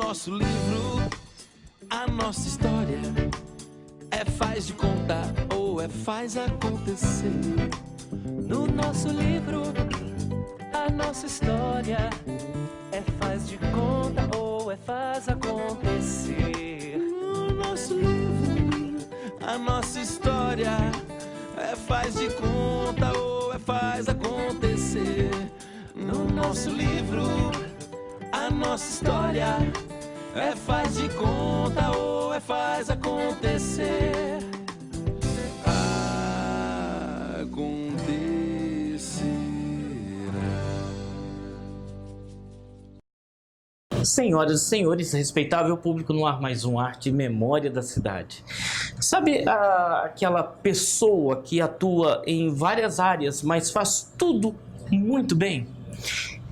nosso livro, a nossa história. É faz de contar ou é faz acontecer. No nosso livro, a nossa história. É faz de conta ou é faz acontecer. No nosso livro, a nossa história. É faz de conta ou é faz acontecer. No nosso livro, a nossa história. É faz de conta ou é faz acontecer. Senhoras e senhores, respeitável público, no ar mais um Arte e Memória da Cidade. Sabe aquela pessoa que atua em várias áreas, mas faz tudo muito bem?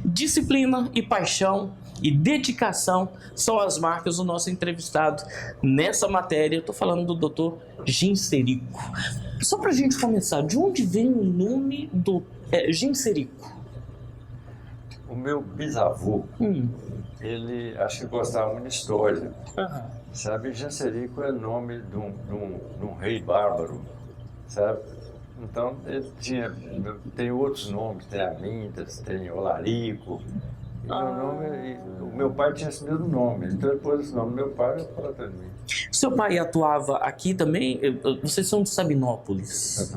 Disciplina e paixão e dedicação são as marcas do nosso entrevistado nessa matéria. Eu estou falando do Dr. Genserico. Só para a gente começar, de onde vem o nome do Genserico? O meu bisavô, ele acho que gostava muito de história. Sabe, Genserico é nome de um rei bárbaro, sabe? Então ele tem outros nomes, tem Amintas, tem Olarico. E o meu pai tinha esse mesmo nome, então depois esse nome do meu pai eu falo para mim. Seu pai atuava aqui também? Vocês são de Sabinópolis?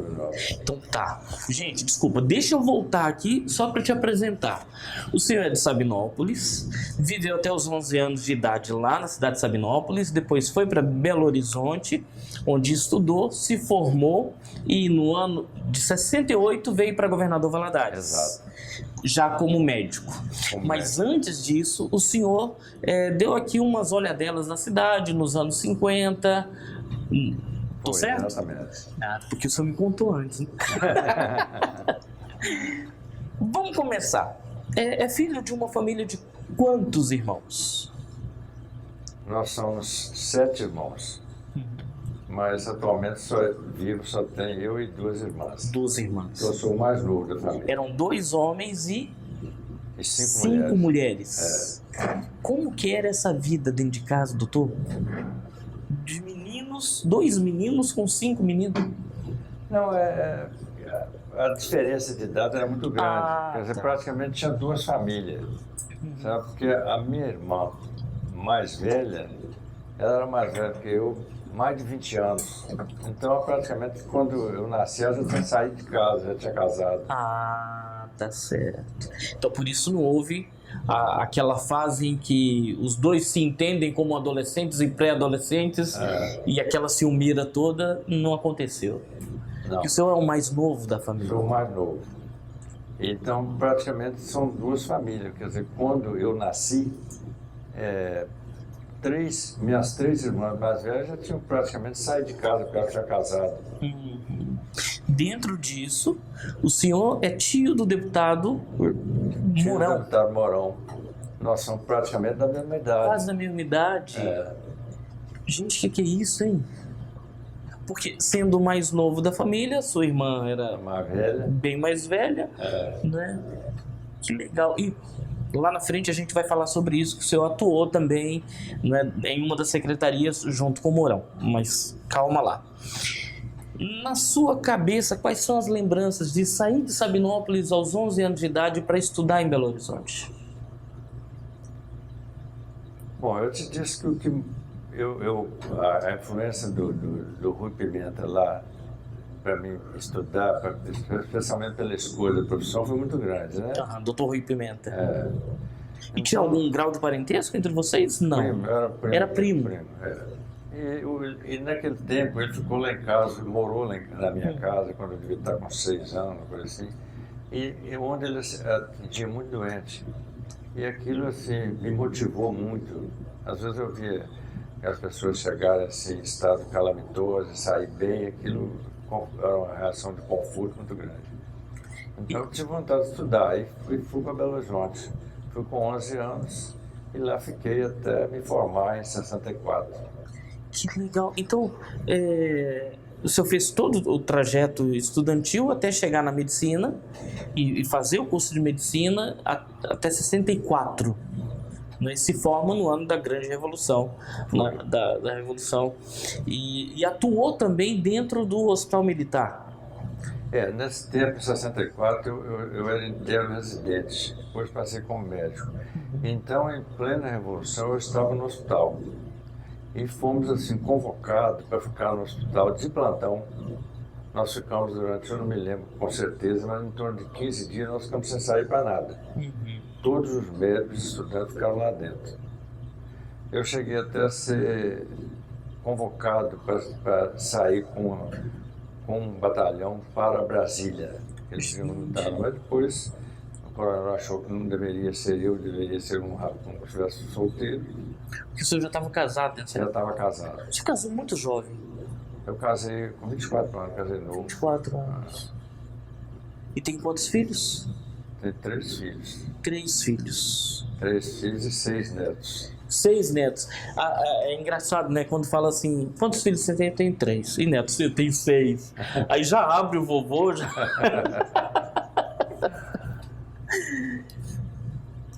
Então tá. Gente, desculpa, deixa eu voltar aqui só para te apresentar. O senhor é de Sabinópolis, viveu até os 11 anos de idade lá na cidade de Sabinópolis, depois foi para Belo Horizonte, onde estudou, se formou e no ano de 68 veio para Governador Valadares. Exato. Já como médico. Mas antes disso, o senhor deu aqui umas olhadelas na cidade nos anos 50. Tô certo? Exatamente. Porque o senhor me contou antes. Né? Vamos começar. É filho de uma família de quantos irmãos? Nós somos 7 irmãos. Mas atualmente só tem eu e 2 irmãs. 2 irmãs. Eu sou o mais novo da família. Eram 2 homens e 5 mulheres. Como que era essa vida dentro de casa, doutor? De meninos, 2 meninos com 5 meninos? Não, a diferença de idade era muito grande. Quer dizer, praticamente tinha 2 famílias. Sabe? Porque a minha irmã mais velha, ela era mais velha que eu, mais de 20 anos. Então, praticamente, quando eu nasci, ela já tinha saído de casa, já tinha casado. Tá certo. Então, por isso não houve aquela fase em que os 2 se entendem como adolescentes e pré-adolescentes e aquela ciumeira toda não aconteceu. Não. Porque o senhor é o mais novo da família. Sou o mais novo. Então, praticamente, são 2 famílias. Quer dizer, quando eu nasci, minhas 3 irmãs mais velhas já tinham praticamente saído de casa, porque elas tinham casado. Dentro disso, o senhor é tio do deputado Mourão. Do deputado Mourão. Nós somos praticamente da mesma idade. Quase da mesma idade. Gente, que é isso, hein? Porque sendo o mais novo da família, sua irmã era bem mais velha, né? Que legal. E lá na frente a gente vai falar sobre isso, que o senhor atuou também, né, em uma das secretarias junto com o Mourão. Mas calma lá. Na sua cabeça, quais são as lembranças de sair de Sabinópolis aos 11 anos de idade para estudar em Belo Horizonte? Bom, eu te disse que a influência do Rui Pimenta lá para mim estudar, especialmente pela escolha da profissão, foi muito grande, né? Dr. Rui Pimenta. E tinha algum grau de parentesco entre vocês? Não. Era primo. E naquele tempo ele ficou lá em casa, morou lá na minha casa, quando eu devia estar com 6 anos, coisa assim, e onde ele se sentia muito doente. E aquilo assim me motivou muito. Às vezes eu via as pessoas chegarem assim, em estado calamitoso, sair bem, aquilo era uma reação de conforto muito grande. Então eu tive vontade de estudar, e fui para Belo Horizonte. Fui com 11 anos e lá fiquei até me formar em 64. Que legal. Então, o senhor fez todo o trajeto estudantil até chegar na medicina e fazer o curso de medicina até 64. né, se forma no ano da Grande Revolução, né, da Revolução, e atuou também dentro do Hospital Militar. Nesse tempo, em 64, eu era interno residente, depois passei como médico. Então, em plena Revolução, eu estava no hospital. E fomos, assim, convocados para ficar no hospital de plantão. Nós ficamos durante, eu não me lembro com certeza, mas em torno de 15 dias nós ficamos sem sair para nada. Todos os médicos e estudantes ficaram lá dentro. Eu cheguei até a ser convocado para sair com um batalhão para Brasília. Eles me mandaram, mas depois o coronel achou que não deveria ser eu, deveria ser um rapaz que estivesse solteiro. Porque o senhor já estava casado, né? Já estava casado. Você casou muito jovem. Eu casei com 24 anos, casei novo. 24 anos. E tem quantos filhos? Tenho 3 filhos. 3 filhos. 3 filhos e 6 netos. 6 netos. É engraçado, né? Quando fala assim, quantos filhos você tem? Eu tenho 3. E netos? Você tem 6. Aí já abre o vovô. Já...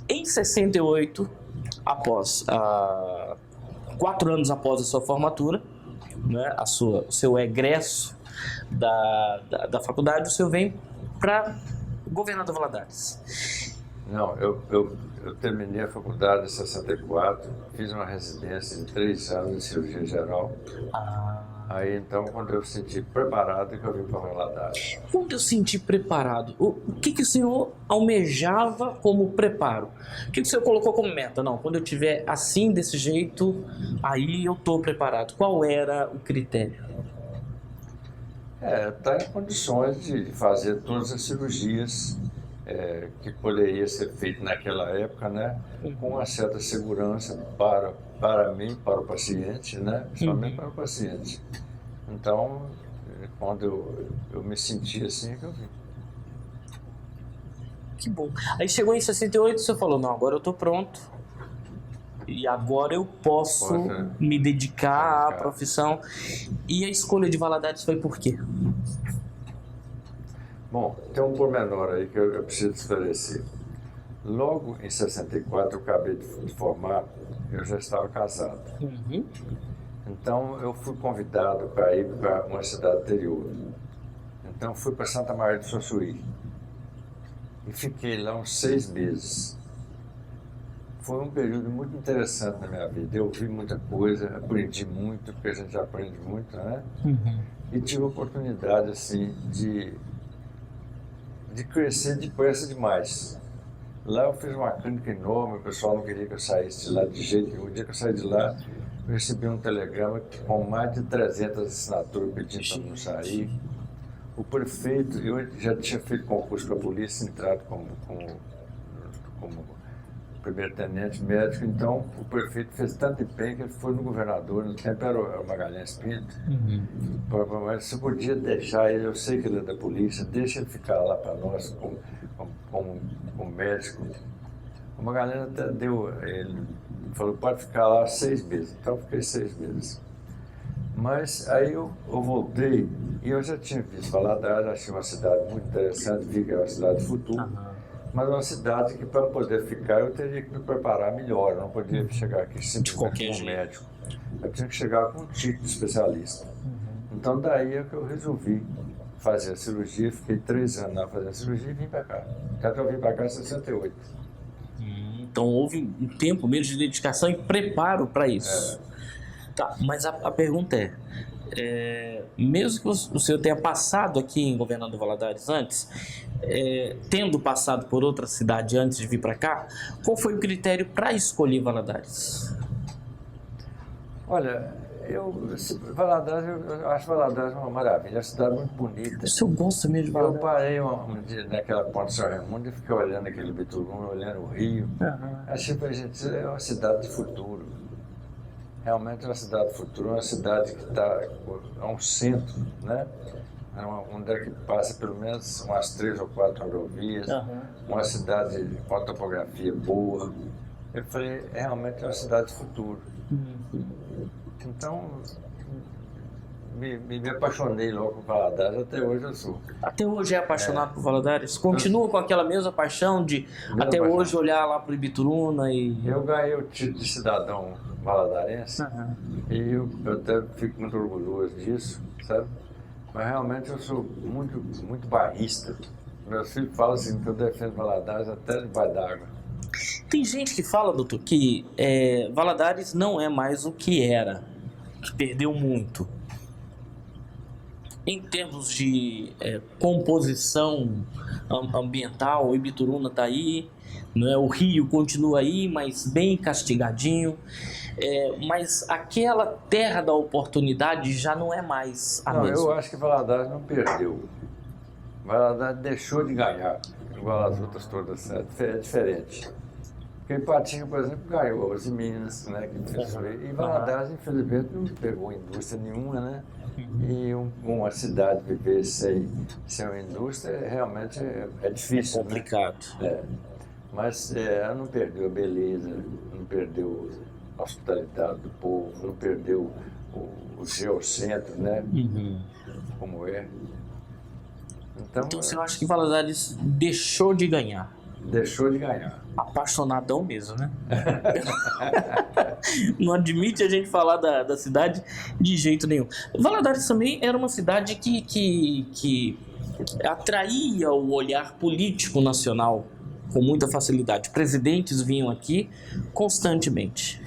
Em 68, após 4 anos após a sua formatura, né, o seu egresso da faculdade, o senhor vem para Governador Valadares. Não, eu terminei a faculdade em 64, fiz uma residência de 3 anos em cirurgia geral. Aí então, quando eu senti preparado, que eu vim para Valadares. Quando eu senti preparado, o que o senhor almejava como preparo? O que o senhor colocou como meta? Não, quando eu tiver assim, desse jeito, aí eu estou preparado. Qual era o critério? Estar em condições de fazer todas as cirurgias que poderia ser feito naquela época, né, com uma certa segurança para mim, para o paciente, né, principalmente para o paciente. Então, quando eu me senti assim, que eu vim. Que bom. Aí chegou em 68 e você falou, não, agora eu estou pronto e agora eu posso me dedicar à profissão. E a escolha de Valadares foi por quê? Bom, tem um pormenor aí que eu preciso esclarecer. Logo em 64, eu acabei de formar, eu já estava casado. Então, eu fui convidado para ir para uma cidade interior. Então, fui para Santa Maria do Suaçuí. E fiquei lá uns 6 meses. Foi um período muito interessante na minha vida. Eu vi muita coisa, aprendi muito, porque a gente aprende muito, né? E tive a oportunidade, assim, de crescer depressa demais. Lá eu fiz uma clínica enorme, o pessoal não queria que eu saísse de lá de jeito nenhum. O dia que eu saí de lá, eu recebi um telegrama com mais de 300 assinaturas pedindo para não sair. O prefeito, eu já tinha feito concurso para a polícia, entrado como primeiro-tenente médico, então o prefeito fez tanto empenho que ele foi no governador, no tempo era o Magalhães Pinto, mas se podia deixar ele, eu sei que ele é da polícia, deixa ele ficar lá para nós como médico. O Magalhães até ele falou, pode ficar lá 6 meses, então eu fiquei 6 meses. Mas aí eu voltei e eu já tinha visto Valadares, achei uma cidade muito interessante, vi que era uma cidade futura. Mas uma cidade que, para poder ficar, eu teria que me preparar melhor. Eu não podia chegar aqui simplesmente como médico. Eu tinha que chegar com um título de especialista. Então, daí é que eu resolvi fazer a cirurgia. Fiquei 3 anos lá fazendo a cirurgia e vim para cá. Até que eu vim para cá em 68. Então, houve um tempo mesmo de dedicação e preparo para isso. Tá, mas a pergunta mesmo que o senhor tenha passado aqui em Governador Valadares antes, tendo passado por outra cidade antes de vir para cá, qual foi o critério para escolher Valadares? Olha, Valadares, eu acho Valadares uma maravilha, é uma cidade muito bonita. O senhor gosta mesmo de Valadares? Eu parei um dia naquela ponte São Raimundo e fiquei olhando aquele biturume, olhando o rio. Achei que, gente, é uma cidade de futuro. Realmente é uma cidade do futuro, uma cidade que é um centro, né? Onde é que passa pelo menos umas 3 ou 4 rodovias, uma cidade com uma topografia boa. Eu falei, realmente é uma cidade do futuro. Então, me apaixonei logo por Valadares, até hoje eu sou. Até hoje é apaixonado por Valadares? Continua com aquela mesma paixão de até paixão. hoje olhar lá para o Ibituruna e... Eu ganhei o título de cidadão valadarense e eu até fico muito orgulhoso disso, sabe? Mas realmente eu sou muito bairrista. Meus filhos falam assim que eu defendo Valadares até debaixo d'água. Tem gente que fala, doutor, que Valadares não é mais o que era, que perdeu muito. Em termos de composição ambiental, o Ibituruna está aí, né? O rio continua aí, mas bem castigadinho. Mas aquela terra da oportunidade já não é mais a mesma. Eu acho que Valadares não perdeu. Valadares deixou de ganhar, igual as outras todas, é diferente. Porque Ipatinga, por exemplo, ganhou as Minas, né, que fez e Valadares, infelizmente, não pegou indústria nenhuma, né? E uma cidade viver sem uma indústria realmente é difícil. Complicado. Né? Mas ela não perdeu a beleza, não perdeu a hospitalidade do povo, não perdeu o geocentro, né? Como é. Então Você acha que Valadares deixou de ganhar? Deixou de ganhar. Apaixonadão mesmo, né? Não admite a gente falar da cidade de jeito nenhum. Valadares também era uma cidade que atraía o olhar político nacional com muita facilidade. Presidentes vinham aqui constantemente,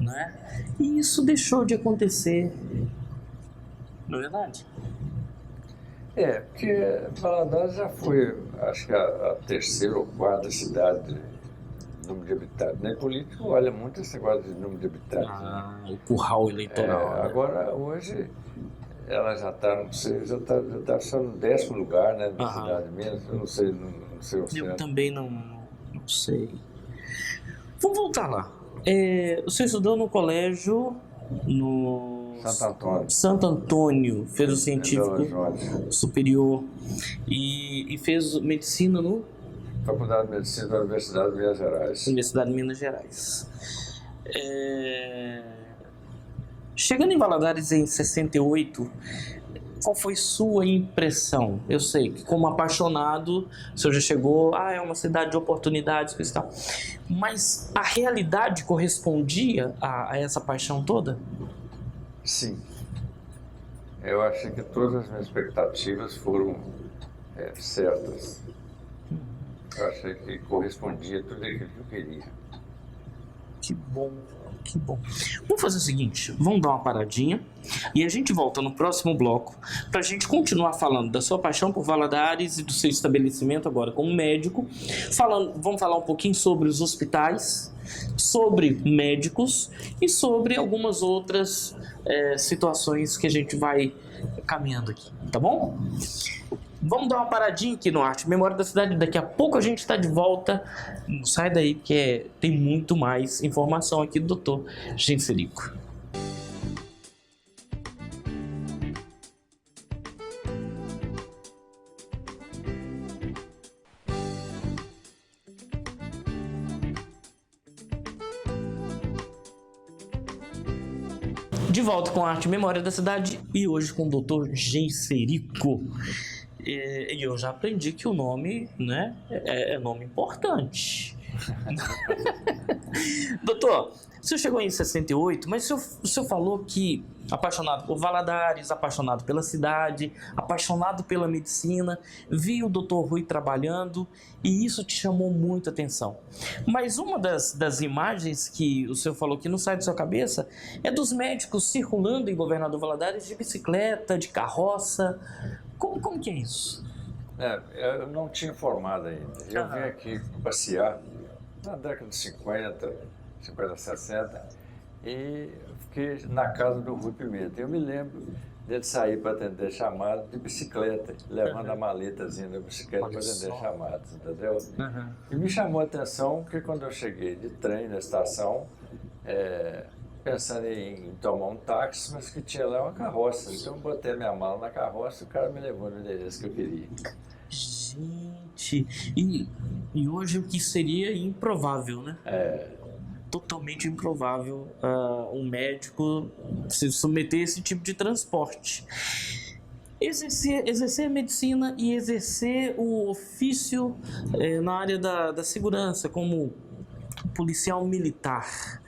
né? E isso deixou de acontecer, não é verdade? Porque Valadares já foi, acho que a terceira ou quarta cidade de número de habitantes. Nem político olha muito esse negócio de número de habitantes. O curral eleitoral. Né? Agora, hoje, ela já está, não sei, já tá só no 10º lugar, né, da cidade mesmo. Eu não sei o certo. Eu também não sei. Vamos voltar lá. Você estudou no colégio no Santo Antônio, fez o científico superior e fez medicina no Faculdade de Medicina da Universidade de Minas Gerais. Universidade de Minas Gerais. Chegando em Valadares em 68, qual foi sua impressão? Eu sei que como apaixonado, o senhor já chegou, é uma cidade de oportunidades, coisa e tal. Mas a realidade correspondia a essa paixão toda? Sim. Eu achei que todas as minhas expectativas foram certas. Eu achei que correspondia a tudo aquilo que eu queria. Que bom, que bom. Vamos fazer o seguinte, vamos dar uma paradinha e a gente volta no próximo bloco para a gente continuar falando da sua paixão por Valadares e do seu estabelecimento agora como médico. Vamos falar um pouquinho sobre os hospitais, sobre médicos e sobre algumas outras situações que a gente vai caminhando aqui, tá bom? Vamos dar uma paradinha aqui no Arte Memória da Cidade. Daqui a pouco a gente está de volta. Não sai daí, porque tem muito mais informação aqui do Dr. Genserico. De volta com a Arte Memória da Cidade e hoje com o Dr. Genserico. E eu já aprendi que o nome, né, é nome importante. Doutor, o senhor chegou em 68, mas o senhor falou que apaixonado por Valadares, apaixonado pela cidade, apaixonado pela medicina, viu o Dr. Rui trabalhando e isso te chamou muita atenção. Mas uma das imagens que o senhor falou que não sai da sua cabeça é dos médicos circulando em Governador Valadares de bicicleta, de carroça. Como que é isso? Eu não tinha formado ainda. Eu vim aqui passear na década de 50, 60 e fiquei na casa do Rui Pimenta. Eu me lembro dele sair para atender chamadas de bicicleta, levando a maletazinha da bicicleta para atender chamadas, entendeu? E me chamou a atenção que quando eu cheguei de trem na estação, pensando em tomar um táxi, mas que tinha lá uma carroça. Então eu botei minha mala na carroça e o cara me levou no endereço que eu queria. Gente, e hoje o que seria improvável, né? totalmente improvável um médico se submeter a esse tipo de transporte. Exercer a medicina e exercer o ofício na área da segurança, como policial militar.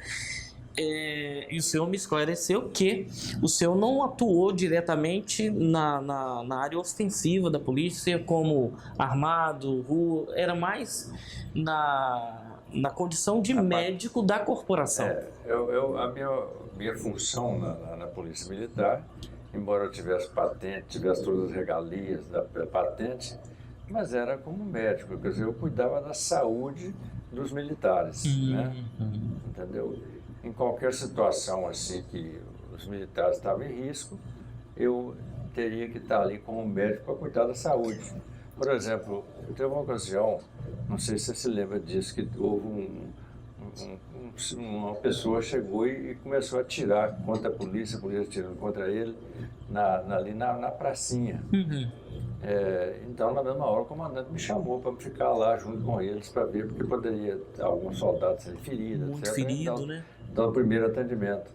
E o senhor me esclareceu que o senhor não atuou diretamente na área ostensiva da polícia, como armado, rua, era mais na condição de médico da corporação. A minha função na Polícia Militar, embora eu tivesse patente, tivesse todas as regalias da patente, mas era como médico, quer dizer, eu cuidava da saúde dos militares, né? Entendeu? Em qualquer situação assim que os militares estavam em risco, eu teria que estar ali como médico para cuidar da saúde. Por exemplo, teve uma ocasião, não sei se você se lembra disso, que houve uma pessoa chegou e começou a atirar contra a polícia atirando contra ele ali na pracinha. Então, na mesma hora, o comandante me chamou para ficar lá junto com eles para ver, porque poderia alguns soldados serem feridos, muito etc. ferido, então, né? Então, o primeiro atendimento.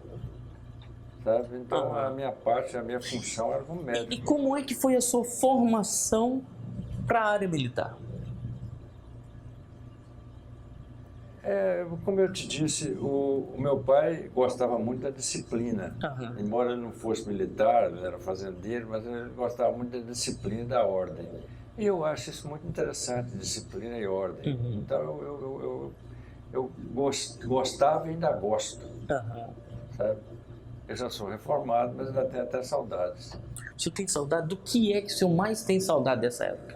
Sabe? Então, a minha parte, a minha função era como médico. E como é que foi a sua formação para a área militar? Como eu te disse, o meu pai gostava muito da disciplina. Embora ele não fosse militar, ele era fazendeiro, mas ele gostava muito da disciplina e da ordem. E eu acho isso muito interessante, disciplina e ordem. Então eu gostava e ainda gosto. Sabe? Eu já sou reformado, mas ainda tenho até saudades. O senhor tem saudade? Do que é que o senhor mais tem saudade dessa época?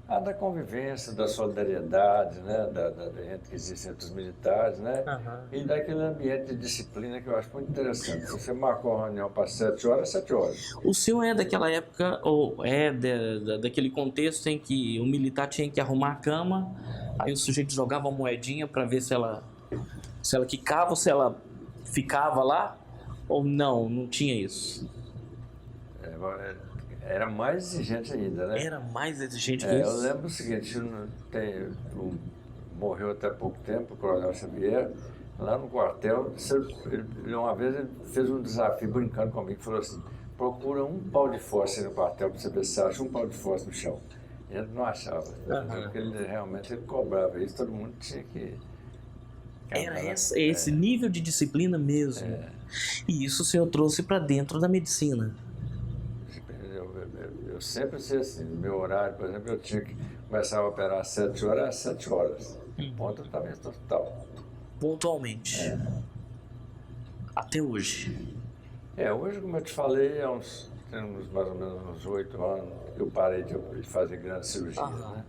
Da convivência, da solidariedade, né? da gente que existe entre os militares, né? E daquele ambiente de disciplina que eu acho muito interessante. Se você marcou uma reunião para 7 horas, 7 horas. O senhor é daquela época, ou daquele contexto em que o militar tinha que arrumar a cama, aí o sujeito jogava uma moedinha para ver se ela quicava ou se ela ficava lá, ou não tinha isso? Era mais exigente ainda, né? Era mais exigente que isso? Eu lembro o seguinte, morreu até pouco tempo, o Coronel Xavier, lá no quartel, uma vez ele fez um desafio brincando comigo, falou assim, procura um pau de fósforo no quartel para você ver se acha um pau de fósforo no chão. E ele não achava, porque ele realmente cobrava isso, todo mundo tinha que... Era esse nível de disciplina mesmo. E isso o senhor trouxe para dentro da medicina. Eu sempre sei assim, no meu horário, por exemplo, eu tinha que começar a operar às 7 horas, às 7 horas. Ponto também total. Pontualmente. Até hoje. Hoje, como eu te falei, temos mais ou menos uns 8 anos que eu parei de fazer grandes cirurgias, né?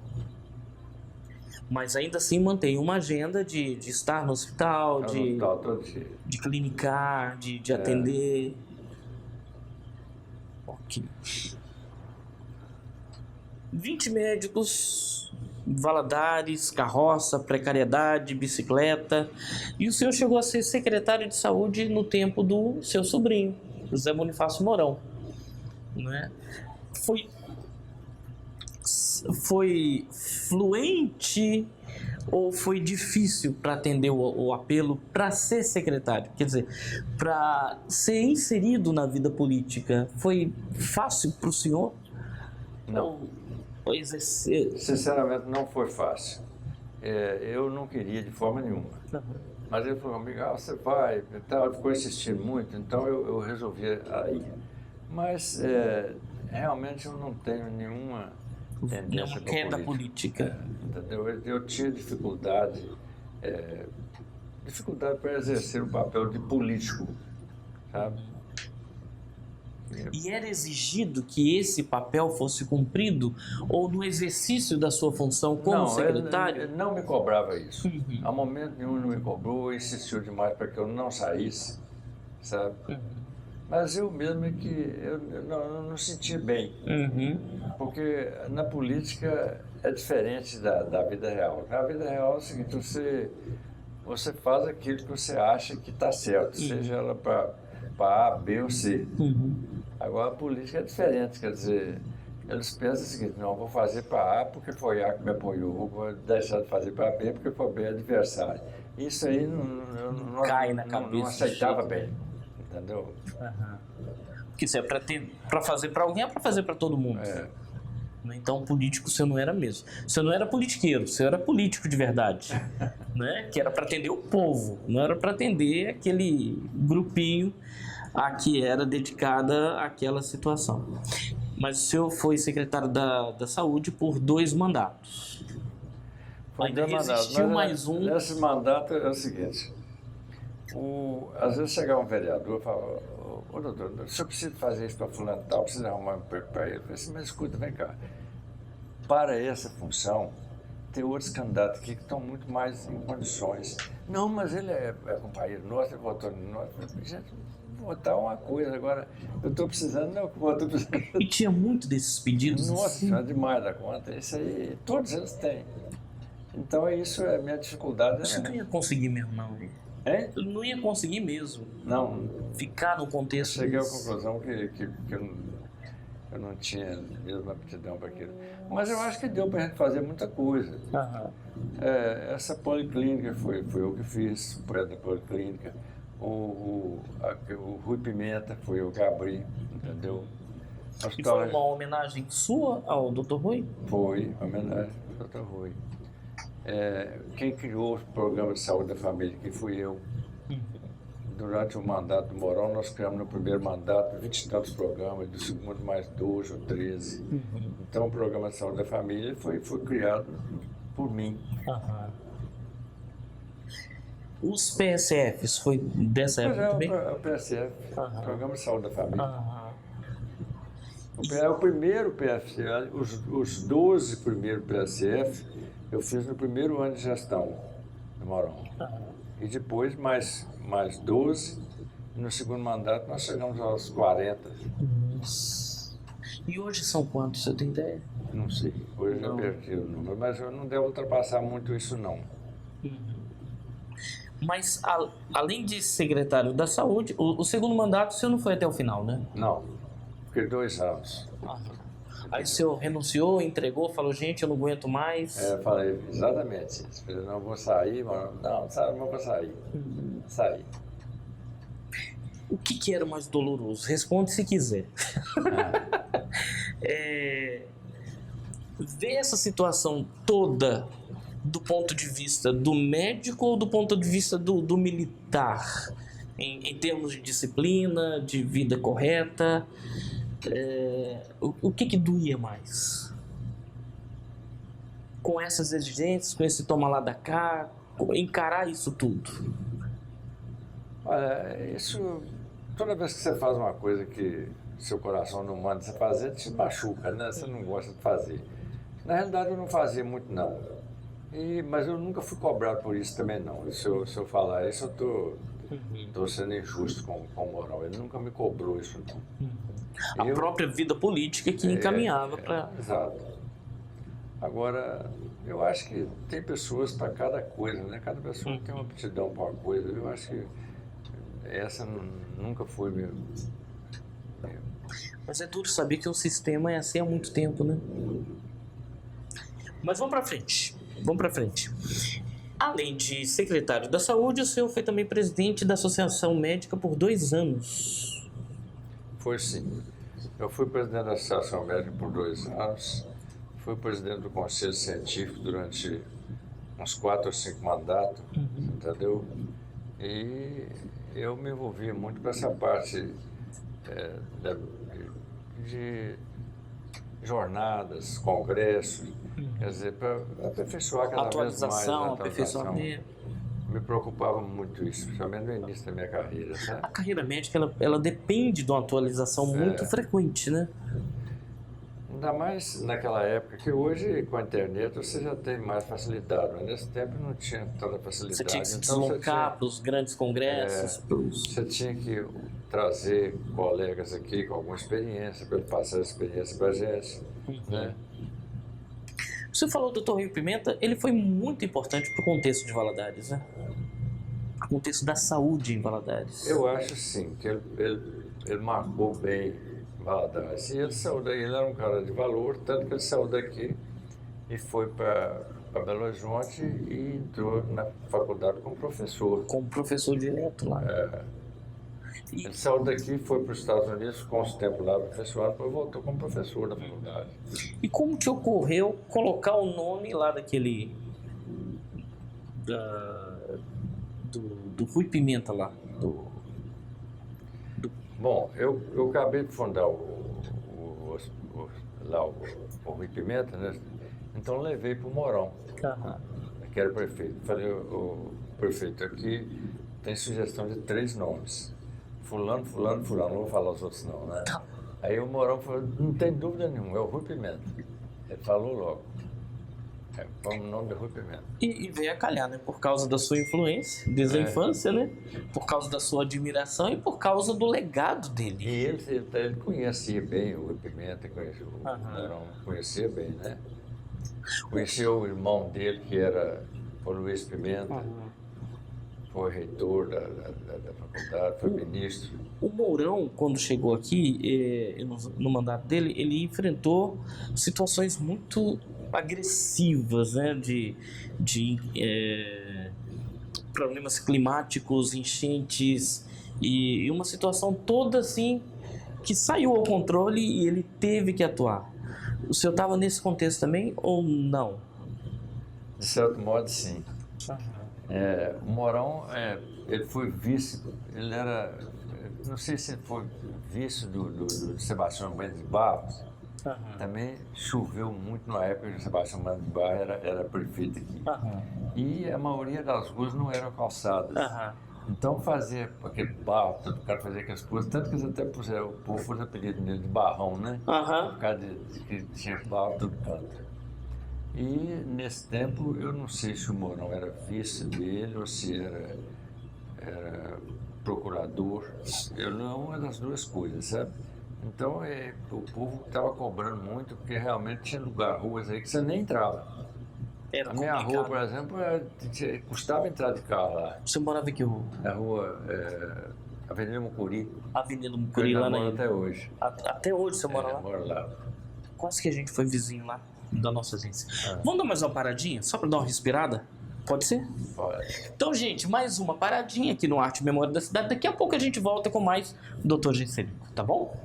Mas ainda assim mantém uma agenda de estar no hospital, todo dia. De clinicar, de atender. Ok. 20 médicos, Valadares, carroça, precariedade, bicicleta. E o senhor chegou a ser secretário de saúde no tempo do seu sobrinho, José Bonifácio Mourão. Né? Foi fluente ou foi difícil para atender o apelo para ser secretário? Quer dizer, para ser inserido na vida política, foi fácil para o senhor? Não. Ou exercer? Sinceramente, não foi fácil. Eu não queria de forma nenhuma. Mas ele falou comigo, você vai, ele ficou insistindo muito, então eu resolvi ir. Mas realmente eu não tenho nenhuma tendência para queda política. Entendeu? Eu tinha dificuldade para exercer o papel de político, sabe? E era exigido que esse papel fosse cumprido ou no exercício da sua função como secretário? Ele não me cobrava isso. A momento nenhum não me cobrou, insistiu demais para que eu não saísse, sabe? Mas eu mesmo eu não sentia bem, porque na política é diferente da vida real. Na vida real é o seguinte, você faz aquilo que você acha que está certo, seja ela para A, B ou C. Agora a política é diferente, quer dizer, eles pensam o seguinte, não, vou fazer para A porque foi A que me apoiou, vou deixar de fazer para B porque foi B adversário. Isso aí não Cai na cabeça. não aceitava bem, entendeu? Porque isso é para fazer para alguém, é para fazer para todo mundo. Então, político você não era mesmo. Você não era politiqueiro, você era político de verdade. Né? Que era para atender o povo, não era para atender aquele grupinho a que era dedicada àquela situação. Mas o senhor foi secretário da Saúde por 2 mandatos. Foi Ainda 2 mandatos. existiu mais um. Esse mandato é o seguinte, às vezes chegava um vereador e falava, ô doutor, o senhor precisa fazer isso para fulano e tal, precisa arrumar um emprego para ele. Eu falei assim, mas escuta, vem cá, para essa função, tem outros candidatos aqui que estão muito mais em condições. Não, mas ele é companheiro nosso, ele votou no nosso. Gente, votar uma coisa, agora eu estou precisando, não, eu estou precisando. E tinha muito desses pedidos? Nossa, assim? é demais da conta. Isso aí, todos eles têm. Então, isso é a minha dificuldade. Você não ia conseguir mesmo, não. Hein? Eu não ia conseguir mesmo. Não. Ficar no contexto. Cheguei à conclusão que eu não tinha mesmo aptidão para aquilo. Mas eu acho que deu para a gente fazer muita coisa. Essa policlínica foi eu que fiz, o prédio da policlínica. O Rui Pimenta foi eu que abri, entendeu? E foi uma homenagem sua ao Dr. Rui? Foi, homenagem ao Dr. Rui. Quem criou o programa de saúde da família, que fui eu. Durante o mandato do Mourão, nós criamos no primeiro mandato 20 e tantos programas, do segundo mais 12 ou 13. Então o programa de saúde da família foi criado por mim. Os PSFs, foi dessa época também? O PSF, Programa de Saúde da Família. É o primeiro PSF, os 12 primeiros PSF eu fiz no primeiro ano de gestão do Mourão. E depois mais 12, e no segundo mandato nós chegamos aos 40. E hoje são quantos, você tem ideia? Não sei, hoje eu já perdi o número, mas eu não devo ultrapassar muito isso não. Mas, além de secretário da Saúde, o segundo mandato o senhor não foi até o final, né? Não, fiquei 2 anos. Aí o senhor renunciou, entregou, falou, gente, eu não aguento mais. Eu falei exatamente isso. Eu não vou sair, não vou sair. Saí. O que era mais doloroso? Responde se quiser. Ver essa situação toda do ponto de vista do médico ou do ponto de vista do militar? Em termos de disciplina, de vida correta, o que doía mais? Com essas exigências, com esse toma lá da cá, encarar isso tudo? Olha, isso, toda vez que você faz uma coisa que seu coração não manda você fazer, te machuca, né? Você não gosta de fazer. Na realidade, eu não fazia muito, não. Mas eu nunca fui cobrado por isso também, não. Se eu falar isso, eu estou sendo injusto com o Mourão. Ele nunca me cobrou isso, não. A própria vida política que encaminhava para... Exato. Agora, eu acho que tem pessoas para cada coisa, né? Cada pessoa tem uma aptidão para uma coisa. Eu acho que essa nunca foi mesmo. Mas é duro saber que o sistema é assim há muito tempo, né? Mas vamos para frente. Além de secretário da Saúde, o senhor foi também presidente da Associação Médica por 2 anos. Foi sim. Eu fui presidente da Associação Médica por 2 anos. Fui presidente do Conselho Científico durante uns 4 ou 5 mandatos, entendeu? E eu me envolvi muito com essa parte de jornadas, congressos, quer dizer, para aperfeiçoar cada vez mais a atualização. Me preocupava muito isso, principalmente no início da minha carreira. Sabe? A carreira médica, ela depende de uma atualização muito frequente, né? Ainda mais naquela época, que hoje com a internet você já tem mais facilidade, mas nesse tempo não tinha tanta facilidade. Você tinha que se deslocar para os grandes congressos. Você tinha que trazer colegas aqui com alguma experiência, para passar a experiência para a gente. Né? Você falou do Dr. Rui Pimenta, ele foi muito importante para o contexto de Valadares, né? Para o contexto da saúde em Valadares. Eu acho sim, que ele marcou bem Valadares. E ele saiu daí, ele era um cara de valor, tanto que ele saiu daqui e foi para para Belo Horizonte e entrou na faculdade como professor. Como professor direto lá. Ele saiu daqui, foi para os Estados Unidos, ficou uns tempos lá professor, depois voltou como professor da faculdade. E como te ocorreu colocar o nome lá daquele... do Rui Pimenta lá? Bom, eu acabei de fundar o Rui Pimenta, né? Então levei para o Mourão, que era o prefeito. Falei, o prefeito, aqui tem sugestão de 3 nomes. Fulano, fulano, fulano, não vou falar os outros não, né? Aí o Mourão falou, não tem dúvida nenhuma, é o Rui Pimenta. Ele falou logo. Põe o nome de Rui Pimenta. E veio a calhar, né? Por causa da sua influência, desde a infância, né? Por causa da sua admiração e por causa do legado dele. E ele conhecia bem o Rui Pimenta, conhecia o Mourão, conhecia bem, né? Conhecia o irmão dele, que era o Luiz Pimenta, foi reitor da faculdade, foi ministro. O Mourão, quando chegou aqui, no mandato dele, ele enfrentou situações muito agressivas, né? De problemas climáticos, enchentes e uma situação toda assim que saiu ao controle e ele teve que atuar. O senhor estava nesse contexto também ou não? De certo modo, sim. O Mourão, ele foi vice, ele era, não sei se foi vice do Sebastião Mendes de Barros. Também choveu muito na época que o Sebastião Mendes de Barros era prefeito aqui. E a maioria das ruas não eram calçadas. Então fazia aquele barro, o cara fazia aquelas coisas, tanto que eles até puseram, o povo pôs apelido nele de Barrão, né? Por causa de que tinha barro todo canto. E nesse tempo, eu não sei se o Mourão era vice dele ou se era procurador. Eu não, uma das duas coisas, sabe? Então, o povo estava cobrando muito, porque realmente tinha ruas aí que você nem entrava. Era a minha rua, por exemplo, custava entrar de carro lá. Você morava em que rua? A rua Avenida Mucuri. Avenida Mucuri, lá na... até hoje. Até hoje você mora lá? Eu moro lá. Quase que a gente foi vizinho lá da nossa agência. Vamos dar mais uma paradinha, só para dar uma respirada? Pode ser? Pode. Então, gente, mais uma paradinha aqui no Arte e Memória da Cidade. Daqui a pouco a gente volta com mais Dr. Genserico, tá bom?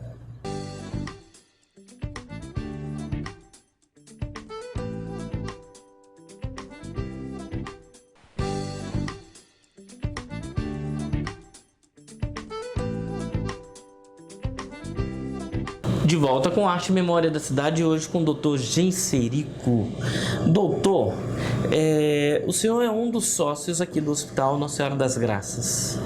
De volta com Arte e Memória da Cidade, hoje com o Dr. Genserico. Doutor, o senhor é um dos sócios aqui do Hospital Nossa Senhora das Graças.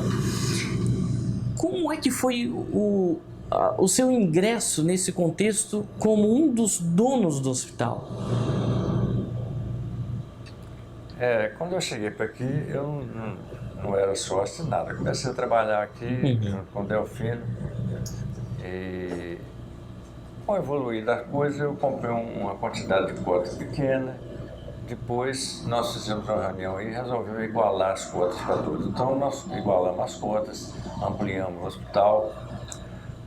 Como é que foi o seu ingresso nesse contexto como um dos donos do hospital? Quando eu cheguei para aqui, eu não era sócio de nada. Comecei a trabalhar aqui junto com o Delfino e... Com o evoluir das coisas, eu comprei uma quantidade de cotas pequena. Depois, nós fizemos uma reunião e resolvemos igualar as cotas para todos. Então, nós igualamos as cotas, ampliamos o hospital.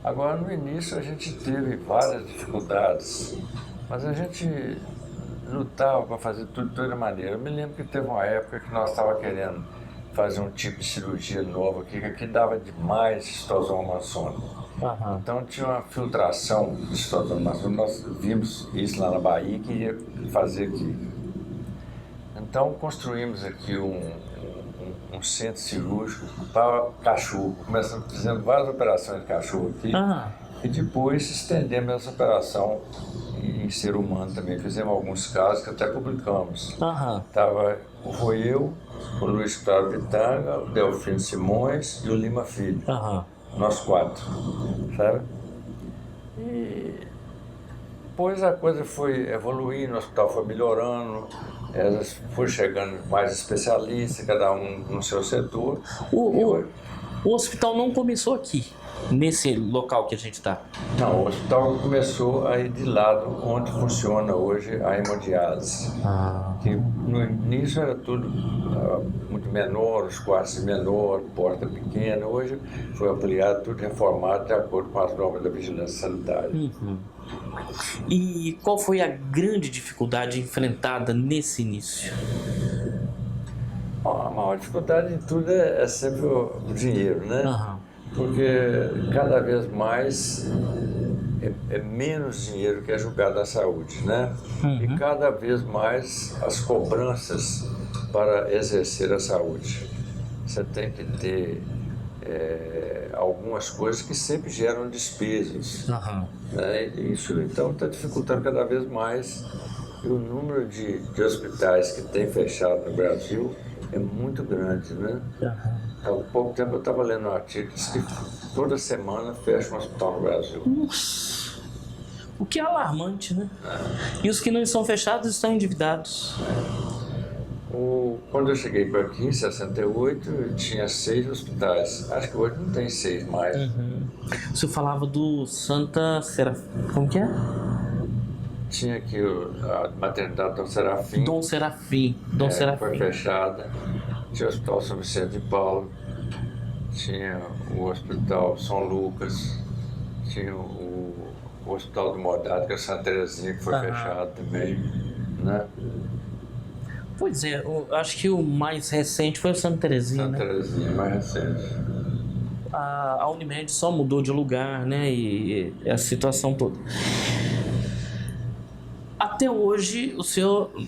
Agora, no início, a gente teve várias dificuldades, mas a gente lutava para fazer tudo de toda maneira. Eu me lembro que teve uma época que nós estávamos querendo fazer um tipo de cirurgia nova, que aqui dava demais citosoma maçônica. Então tinha uma filtração de citosoma maçônica, nós vimos isso lá na Bahia que ia fazer aqui. Então construímos aqui um centro cirúrgico para cachorro, começamos fazendo várias operações de cachorro aqui e depois estendemos essa operação em ser humano também, fizemos alguns casos que até publicamos. Foi eu, o Luiz Cláudio Pitanga, o Delfino Simões e o Lima Filho. Nós 4, sabe? E depois a coisa foi evoluindo, o hospital foi melhorando, foi chegando mais especialistas, cada um no seu setor. O hospital não começou aqui. nesse local que a gente está? Não, o hospital começou aí de lado onde funciona hoje a hemodiálise. Que no início era tudo muito menor, os quartos menor, porta pequena. Hoje foi ampliado, tudo reformado de acordo com as normas da vigilância sanitária. E qual foi a grande dificuldade enfrentada nesse início? Bom, a maior dificuldade de tudo é sempre o dinheiro, né? Porque cada vez mais é menos dinheiro que é jogado na saúde, né? E cada vez mais as cobranças para exercer a saúde. Você tem que ter algumas coisas que sempre geram despesas. Né? E isso então está dificultando cada vez mais. E o número de hospitais que tem fechado no Brasil é muito grande, né? Há pouco tempo eu estava lendo um artigo que toda semana fecha um hospital no Brasil. Nossa. O que é alarmante, né? E os que não estão fechados estão endividados. Quando eu cheguei para aqui, em 68, eu tinha 6 hospitais. Acho que hoje não tem 6 mais. O senhor falava do Santa Serafim. Como que é? Tinha aqui a maternidade Dom Serafim. Dom Serafim. Foi fechada. Tinha o Hospital São Vicente de Paulo. Tinha o Hospital São Lucas. Tinha o Hospital do Modado, que é Santa Terezinha, que foi fechado também. Né? Pois é, eu acho que o mais recente foi o Santa Terezinha, Santa Terezinha, mais recente. A Unimed só mudou de lugar, né? E a situação toda. Até hoje,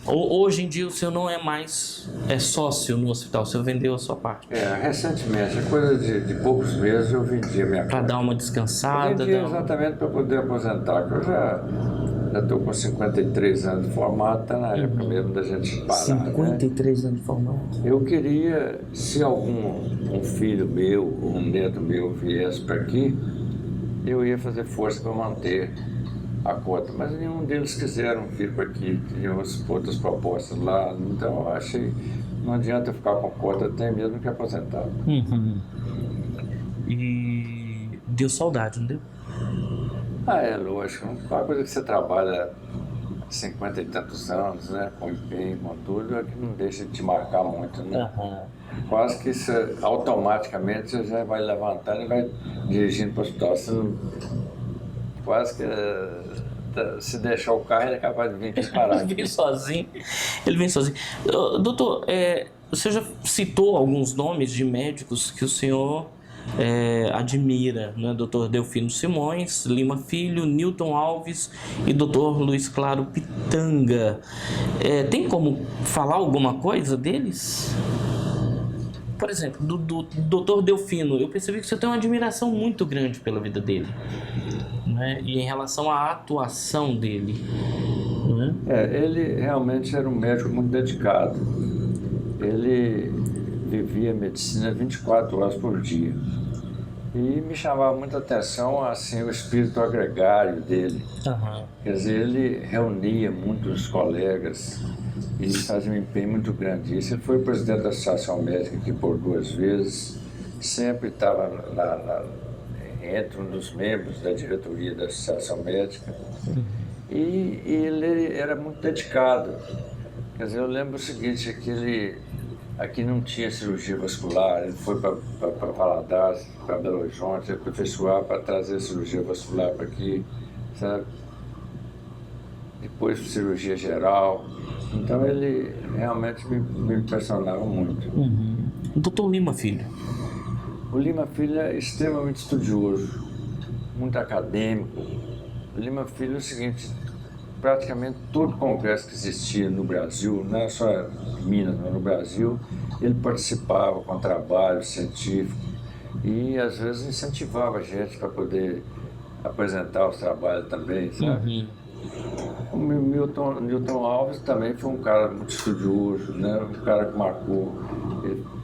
hoje em dia, o senhor não é mais sócio no hospital, o senhor vendeu a sua parte. Recentemente, é coisa de poucos meses, eu vendi a minha parte. Para dar uma descansada? Eu vendi exatamente para poder aposentar, que eu já estou com 53 anos de formato, está na época mesmo da gente parar. 53 anos de formato. Eu queria, se um filho meu, ou um neto meu viesse para aqui, eu ia fazer força para manter a cota, mas nenhum deles quiseram vir para aqui, tinham outras propostas lá, então eu achei não adianta ficar com cota, até mesmo que aposentar. E deu saudade, não deu? É lógico, uma coisa que você trabalha 50 e tantos anos, né, com empenho, com tudo, é que não deixa de te marcar muito, né? Quase que isso, automaticamente você já vai levantando e vai dirigindo para o hospital. Você não, quase que se deixar o carro, ele é capaz de vir aqui parar. Ele vem sozinho. Doutor, o senhor já citou alguns nomes de médicos que o senhor admira, né? Dr. Delfino Simões, Lima Filho, Newton Alves e Dr. Luiz Claro Pitanga. Tem como falar alguma coisa deles? Por exemplo, do Dr. Delfino, eu percebi que você tem uma admiração muito grande pela vida dele, né? E em relação à atuação dele, né? Ele realmente era um médico muito dedicado. Ele vivia medicina 24 horas por dia. E me chamava muita atenção assim, o espírito agregário dele. Quer dizer, ele reunia muitos colegas e fazia um empenho muito grande. Ele foi presidente da Associação Médica aqui por 2 vezes, sempre estava entre um dos membros da diretoria da Associação Médica. E ele era muito dedicado. Quer dizer, eu lembro o seguinte, que aqui não tinha cirurgia vascular, ele foi para Valadares, para Belo Horizonte, aperfeiçoar para trazer cirurgia vascular para aqui, sabe? Depois cirurgia geral. Então ele realmente me impressionava muito. O Dr. Lima Filho? O Lima Filho é extremamente estudioso, muito acadêmico. O Lima Filho é o seguinte, praticamente todo congresso que existia no Brasil, não é só em Minas, mas no Brasil, ele participava com trabalho científico e às vezes incentivava a gente para poder apresentar os trabalhos também, sabe? O Newton Alves também foi um cara muito estudioso, né? Um cara que marcou,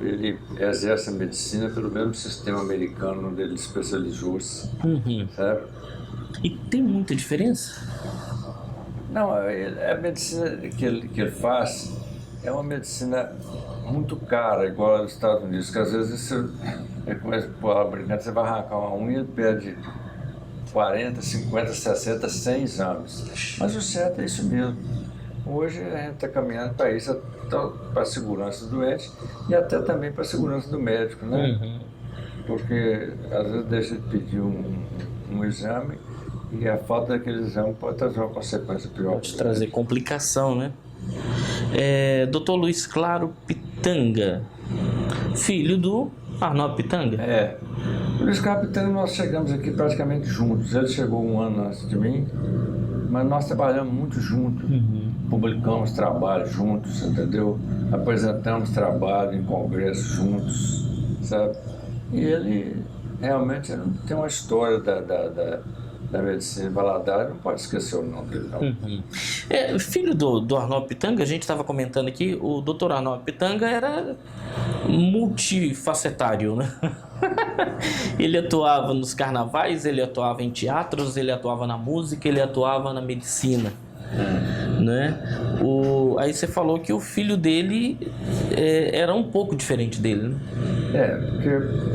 ele exerce a medicina pelo mesmo sistema americano onde ele especializou-se, sabe? E tem muita diferença? Não, a medicina que ele faz é uma medicina muito cara, igual aos Estados Unidos, que às vezes Ele começa a brincando, você vai arrancar uma unha, ele perde 40, 50, 60, 100 exames. Mas o certo é isso mesmo. Hoje a gente está caminhando para isso, para a segurança do doente e até também para a segurança do médico, né? Uhum. Porque às vezes deixa de pedir um exame e a falta daquele exame pode trazer uma consequência pior. Pode trazer complicação, né? Dr. Luiz Claro Pitanga, filho do Arnaldo Pitanga? O Luiz Claro Pitanga, nós chegamos aqui praticamente juntos. Ele chegou um ano antes de mim, mas nós trabalhamos muito juntos. Publicamos trabalho juntos, entendeu? Apresentamos trabalho em congressos juntos, sabe? E ele realmente tem uma história da medicina em Valadares, não pode esquecer o nome dele, não. Filho do Arnaldo Pitanga, a gente estava comentando aqui, o Dr. Arnaldo Pitanga era multifacetário, né? Ele atuava nos carnavais, ele atuava em teatros, ele atuava na música, ele atuava na medicina, né? Aí você falou que o filho dele era um pouco diferente dele, né? Porque,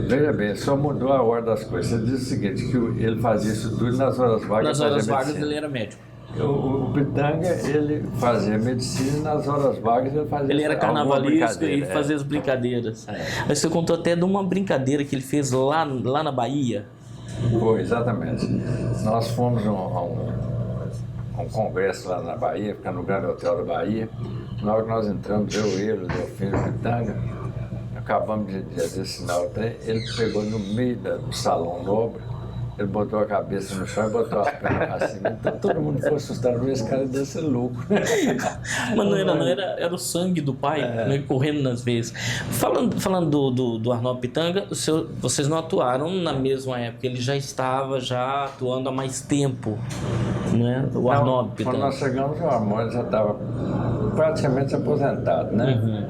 veja bem, só mudou a ordem das coisas. Você diz o seguinte, que ele fazia isso tudo nas horas vagas. Nas horas vagas ele era médico. O Pitanga, ele fazia medicina e nas horas vagas ele fazia... Ele era carnavalesco e fazia as brincadeiras. Mas você contou até de uma brincadeira que ele fez lá na Bahia. Foi, exatamente. Nós fomos a um congresso lá na Bahia, ficando no Grande Hotel da Bahia. Na hora que nós entramos, ele, o Delfino e o Pitanga, acabamos de assinar o trem, ele pegou no meio do salão nobre, ele botou a cabeça no chão e botou as pernas assim. Então todo mundo foi assustado, esse cara deve ser louco. Mas não era o sangue do pai, né, correndo nas veias. Falando do Arnaldo Pitanga, vocês não atuaram na mesma época, ele já estava atuando há mais tempo, né? O Arnaldo Pitanga. Quando nós chegamos, o Arnaldo já estava praticamente aposentado, né?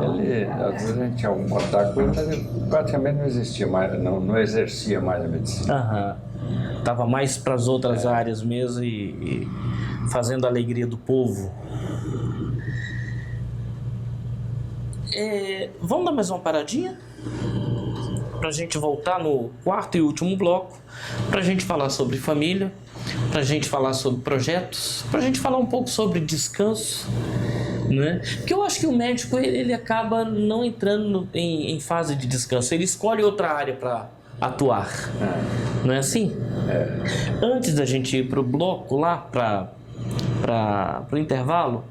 Ele, às vezes a gente tinha algum contato com ele, mas ele praticamente não existia mais, não exercia mais a medicina. Tava mais para as outras áreas mesmo e fazendo a alegria do povo. Vamos dar mais uma paradinha? Pra gente voltar no quarto e último bloco, pra gente falar sobre família, pra gente falar sobre projetos, pra gente falar um pouco sobre descanso, né? Porque eu acho que o médico ele acaba não entrando em fase de descanso, ele escolhe outra área para atuar, não é assim? Antes da gente ir pro bloco lá para o intervalo,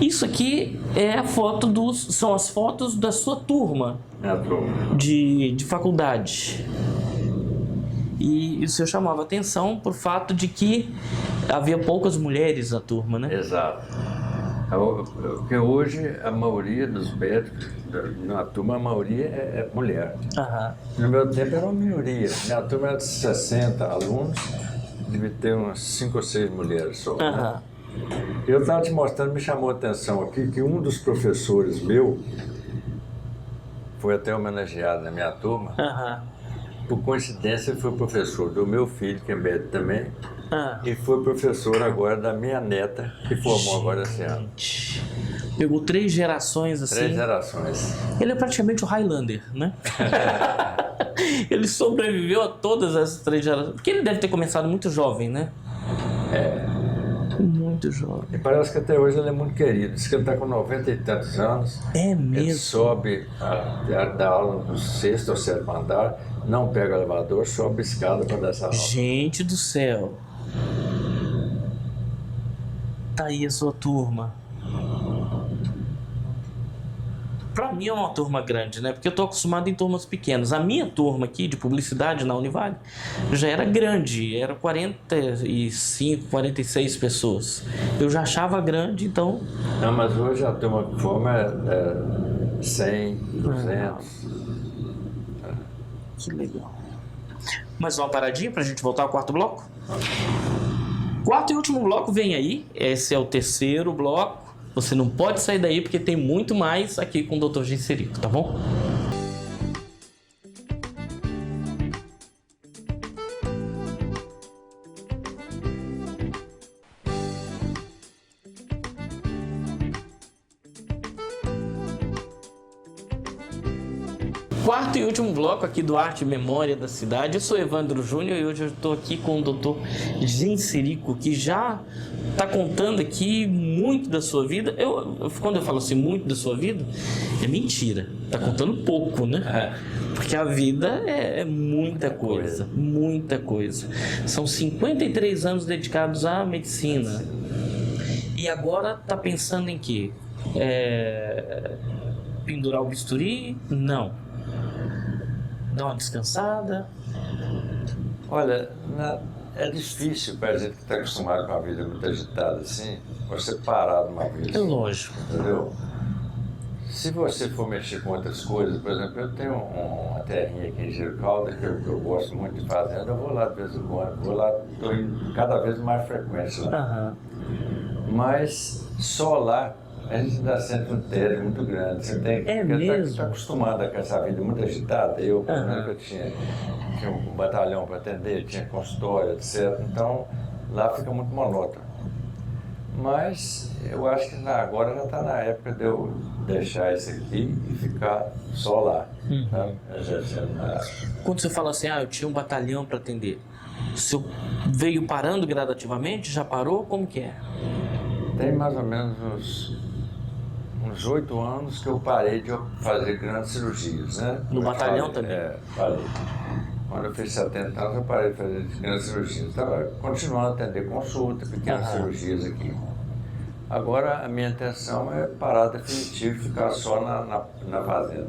isso aqui é a foto são as fotos da sua turma de faculdade. E isso eu chamava atenção por fato de que havia poucas mulheres na turma, né? Exato. Porque hoje a maioria dos médicos na turma, a maioria é mulher. No meu tempo era uma minoria. Minha turma era de 60 alunos, devia ter umas 5 ou 6 mulheres só. Né? Eu estava te mostrando, me chamou a atenção aqui, que um dos professores meu foi até homenageado na minha turma. Por coincidência, ele foi professor do meu filho, que é médico também, e foi professor agora da minha neta, que formou agora esse ano. Pegou 3 gerações assim. 3 gerações. Ele é praticamente o Highlander, né? Ele sobreviveu a todas as 3 gerações. Porque ele deve ter começado muito jovem, né? Muito jovem. E parece que até hoje ele é muito querido. Diz que ele está com 90 e tantos anos. É mesmo? Ele sobe da aula no 6º ou 7º andar, não pega elevador, sobe a escada para dar essa aula. Gente do céu. Tá aí a sua turma. Pra mim é uma turma grande, né? Porque eu tô acostumado em turmas pequenas. A minha turma aqui de publicidade na Univale já era grande, era 45, 46 pessoas. Eu já achava grande, então... Não, mas hoje a turma que forma é 100, 200. Que legal. Mais uma paradinha pra gente voltar ao quarto bloco? Quarto e último bloco vem aí. Esse é o terceiro bloco. Você não pode sair daí porque tem muito mais aqui com o Dr. Genserico, tá bom? quarto e último bloco aqui do Arte e Memória da Cidade. Eu sou Evandro Júnior e hoje eu estou aqui com o Dr. Genserico, que já está contando aqui muito da sua vida. Quando eu falo assim, muito da sua vida, é mentira. Está contando pouco, né? Porque a vida é muita coisa, muita coisa. São 53 anos dedicados à medicina. E agora está pensando em quê? Pendurar o bisturi? Não. Dar uma descansada? Olha, é difícil para a gente que está acostumado com a vida muito agitada assim, você parar de uma vez. É lógico. Entendeu? Se você for mexer com outras coisas, por exemplo, eu tenho uma terrinha aqui em Giricalda que eu gosto muito de fazer, eu vou lá de vez em quando, estou indo cada vez mais frequente lá. Mas só lá a gente ainda sente um tédio muito grande. Você tem que estar acostumado com essa vida muito agitada. Eu, por exemplo, eu tinha um batalhão para atender, tinha consultório, etc. Então lá fica muito monótono. Mas eu acho que agora já está na época de eu deixar isso aqui e ficar só lá. Quando você fala assim, eu tinha um batalhão para atender, você veio parando gradativamente? Já parou? Como que é? Tem mais ou menos uns 8 anos que eu parei de fazer grandes cirurgias, né? No batalhão também? Parei. Quando eu fiz 70 anos, eu parei de fazer grandes cirurgias. Estava continuando a atender consulta, pequenas cirurgias aqui. Agora, a minha intenção é parar definitivo e ficar só na fazenda.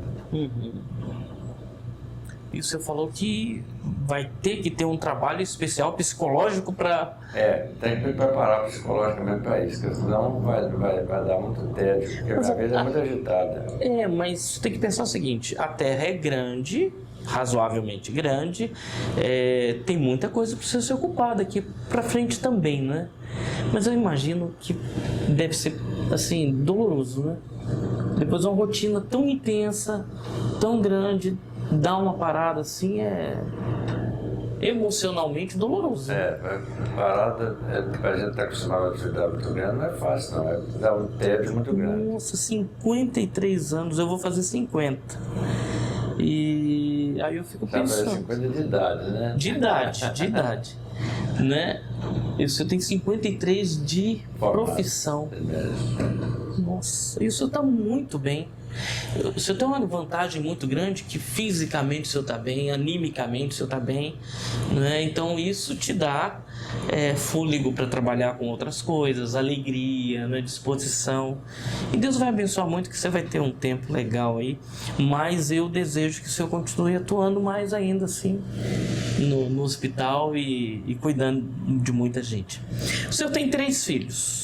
E você falou que vai ter que ter um trabalho especial psicológico para... tem que me preparar psicologicamente para isso, porque senão vai dar muito tédio, porque a minha vida é muito agitada. Mas tem que pensar o seguinte, a Terra é grande, razoavelmente grande, tem muita coisa para você se ocupar daqui para frente também, né? Mas eu imagino que deve ser, assim, doloroso, né? Depois de uma rotina tão intensa, tão grande, dar uma parada assim é emocionalmente doloroso. Parada, a gente está acostumado a atividade muito grande, não é fácil não, dá um tédio muito grande. Nossa, 53 anos, eu vou fazer 50. E aí eu fico pensando... 50 de idade, né? De idade, né? E você tem 53 de profissão. Nossa, isso está muito bem. O senhor tem uma vantagem muito grande que fisicamente o senhor está bem, animicamente o senhor está bem, né? Então isso te dá fôlego para trabalhar com outras coisas, alegria, né? Disposição. E Deus vai abençoar muito que você vai ter um tempo legal aí, mas eu desejo que o senhor continue atuando mais ainda assim no hospital e cuidando de muita gente. O senhor tem 3 filhos.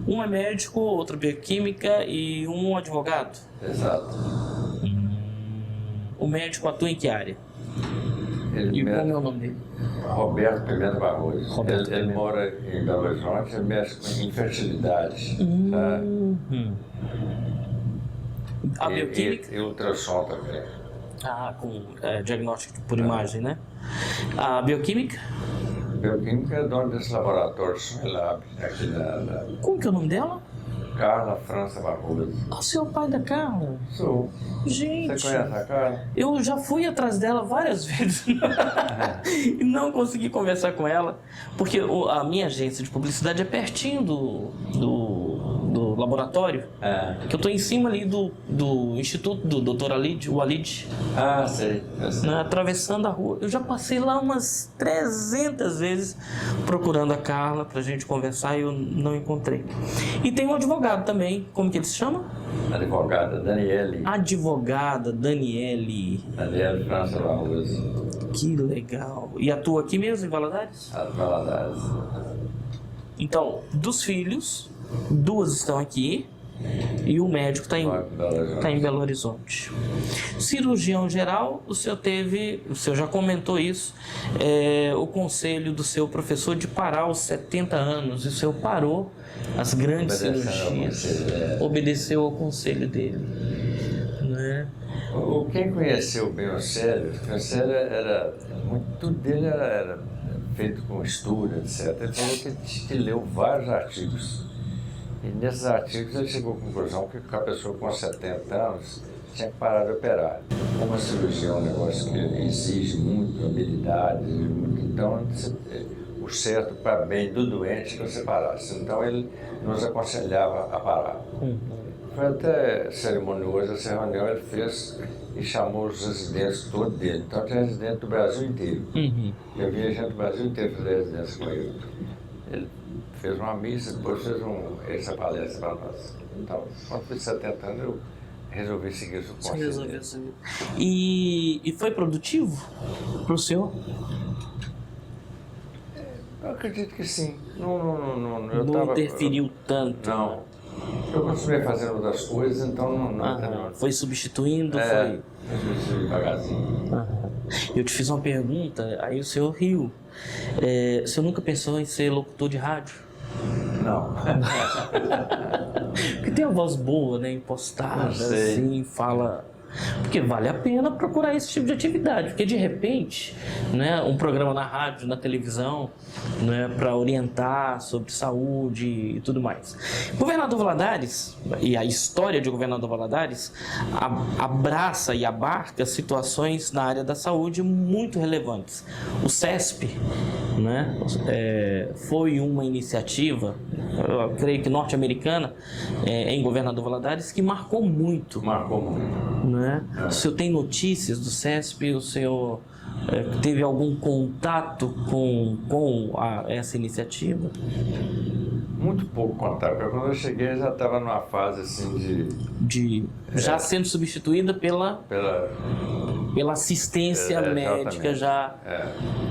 Um é médico, outro bioquímica e um advogado? Exato. O médico atua em que área? E como é o nome dele? Roberto Pimenta Barroso. Ele mora em Belo Horizonte, ele mexe com infertilidade. A bioquímica? E ultrassom também. Com diagnóstico por imagem, né? A bioquímica? Bioquímica é dono desse laboratório Lab aqui Como que é o nome dela? Carla França Barroso. Você é o pai da Carla? Sou. Gente, você conhece a Carla? Eu já fui atrás dela várias vezes e não consegui conversar com ela, porque a minha agência de publicidade é pertinho do laboratório, que eu estou em cima ali do instituto do Dr. Walid. Sei. Né, atravessando a rua. Eu já passei lá umas 300 vezes procurando a Carla pra gente conversar e eu não encontrei. E tem um advogado também, como que ele se chama? Advogada Daniele. Advogada Daniele França Barroso. Que legal. E atua aqui mesmo em Valadares? Valadares. Então, dos filhos, 2 estão aqui e o médico está em Belo Horizonte. Cirurgião geral, o senhor já comentou isso, o conselho do seu professor de parar aos 70 anos, e o senhor parou as grandes cirurgias, obedeceu ao conselho dele, né? Quem conheceu bem o Célio era tudo dele era feito com estudo, etc. Ele falou que leu vários artigos. E nesses artigos ele chegou à conclusão que a pessoa com 70 anos tinha que parar de operar. Como a cirurgia é um negócio que exige muito habilidade, então o certo para bem do doente é que você parasse. Então ele nos aconselhava a parar. Foi até cerimonioso essa reunião, ele fez e chamou os residentes todos dele. Então tinha residente do Brasil inteiro. Eu via gente do Brasil inteiro fazer residência com ele. Ele fez uma missa, depois fez essa palestra para nós. Então, quando fiz 70 anos, eu resolvi seguir o conselho. E foi produtivo para o senhor? Eu acredito que sim. Não interferiu tanto? Não. Eu continuei fazendo outras coisas, então não. Foi substituindo? Foi devagarzinho. Eu te fiz uma pergunta, aí o senhor riu. O senhor nunca pensou em ser locutor de rádio? Não. Porque tem uma voz boa, né? Impostada, assim, fala. Porque vale a pena procurar esse tipo de atividade, porque de repente, né, um programa na rádio, na televisão, né, para orientar sobre saúde e tudo mais. Governador Valadares, e a história de Governador Valadares, abraça e abarca situações na área da saúde muito relevantes. O CESP, né, foi uma iniciativa, eu creio que norte-americana, em Governador Valadares, que marcou muito. Né? O senhor tem notícias do CESP? O senhor teve algum contato com essa iniciativa? Muito pouco contato. Quando eu cheguei, já estava numa fase assim já sendo substituída pela assistência médica já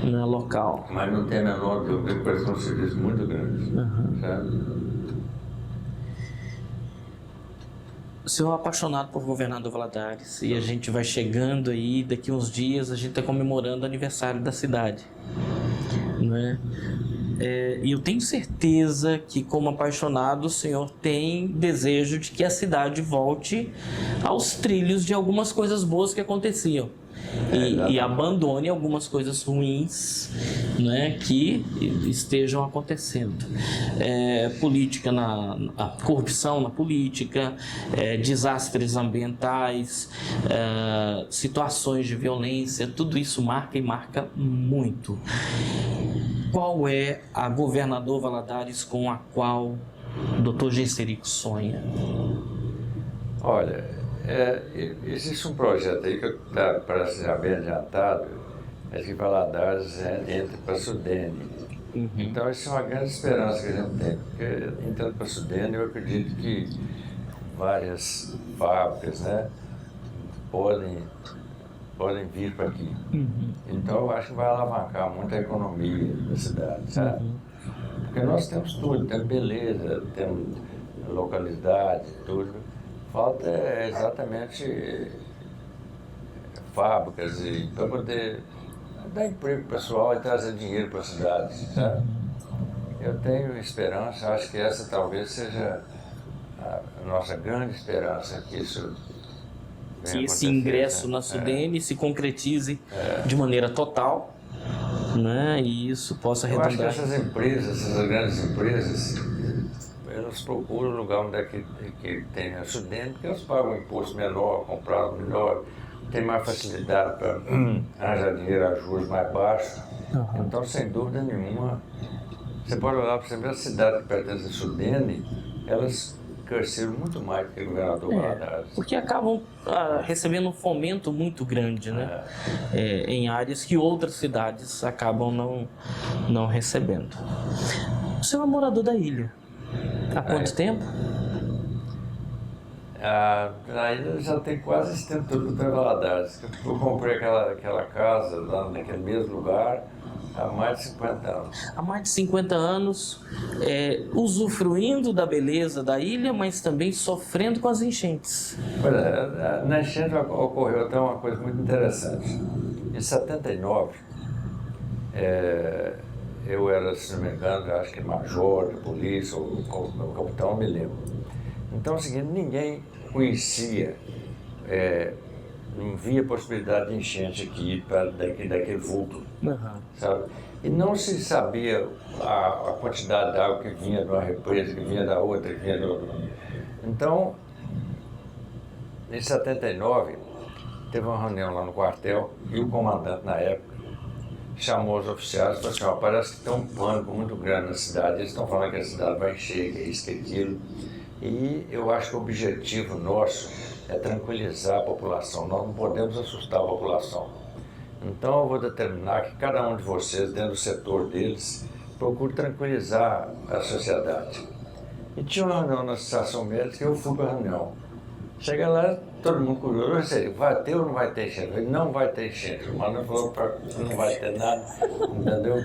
na local. Mas não tem a menor dúvida que parece um serviço muito grande. Certo? O senhor é apaixonado por Governador Valadares e a gente vai chegando aí, daqui uns dias a gente está comemorando o aniversário da cidade, né? E eu tenho certeza que, como apaixonado, o senhor tem desejo de que a cidade volte aos trilhos de algumas coisas boas que aconteciam. E abandone algumas coisas ruins, né, que estejam acontecendo. Política a corrupção na política, desastres ambientais, situações de violência, tudo isso marca e marca muito. Qual é a Governador Valadares com a qual o Dr. Gesserico sonha? Olha, existe um projeto aí que parece já bem adiantado, que Valadares entra para a Sudene. Então, essa é uma grande esperança que a gente tem, porque entrando para a Sudene, eu acredito que várias fábricas, né, podem vir para aqui. Então, eu acho que vai alavancar muito a economia da cidade, sabe? Porque nós temos tudo, temos beleza, temos localidade, tudo. Falta exatamente fábricas para poder dar emprego pessoal e trazer dinheiro para a cidade, sabe? Eu tenho esperança, acho que essa talvez seja a nossa grande esperança, que isso que esse ingresso na Sudene se concretize de maneira total, né? E isso possa redundar. Eu acho que essas empresas, essas grandes empresas, elas procuram o lugar onde que tem a Sudene, porque elas pagam um imposto menor, compram melhor, tem mais facilidade para arranjar dinheiro a juros mais baixos. Então, sem dúvida nenhuma, você pode olhar para você ver a cidade que pertence a Sudene, elas cresceram muito mais do que o Governador Valadares. Porque acabam recebendo um fomento muito grande, né? Em áreas que outras cidades acabam não recebendo. O senhor é morador da ilha. Há quanto tempo? A ilha já tem quase esse tempo todo do Valadares. Eu comprei aquela casa lá naquele mesmo lugar há mais de 50 anos. Há mais de 50 anos, usufruindo da beleza da ilha, mas também sofrendo com as enchentes. Pois na enchente ocorreu até uma coisa muito interessante. Em 79, eu era, se não me engano, acho que major de polícia, ou capitão, não me lembro. Então é o seguinte, ninguém conhecia, não via possibilidade de enchente aqui, daquele vulto, sabe? E não se sabia a quantidade de água que vinha de uma represa, que vinha da outra, que vinha do outro. Então, em 79, teve uma reunião lá no quartel e o comandante, na época, chamou os oficiais e falou assim, ó, parece que tem um pânico muito grande na cidade, eles estão falando que a cidade vai encher, que é isso, que é aquilo. E eu acho que o objetivo nosso é tranquilizar a população, nós não podemos assustar a população. Então eu vou determinar que cada um de vocês, dentro do setor deles, procure tranquilizar a sociedade. E tinha uma reunião na estação médica e eu fui para a reunião. Chega lá, todo mundo curioso, vai ter ou não vai ter enchente? Eu falei, não vai ter enchente. O Mano falou que não vai ter nada, entendeu?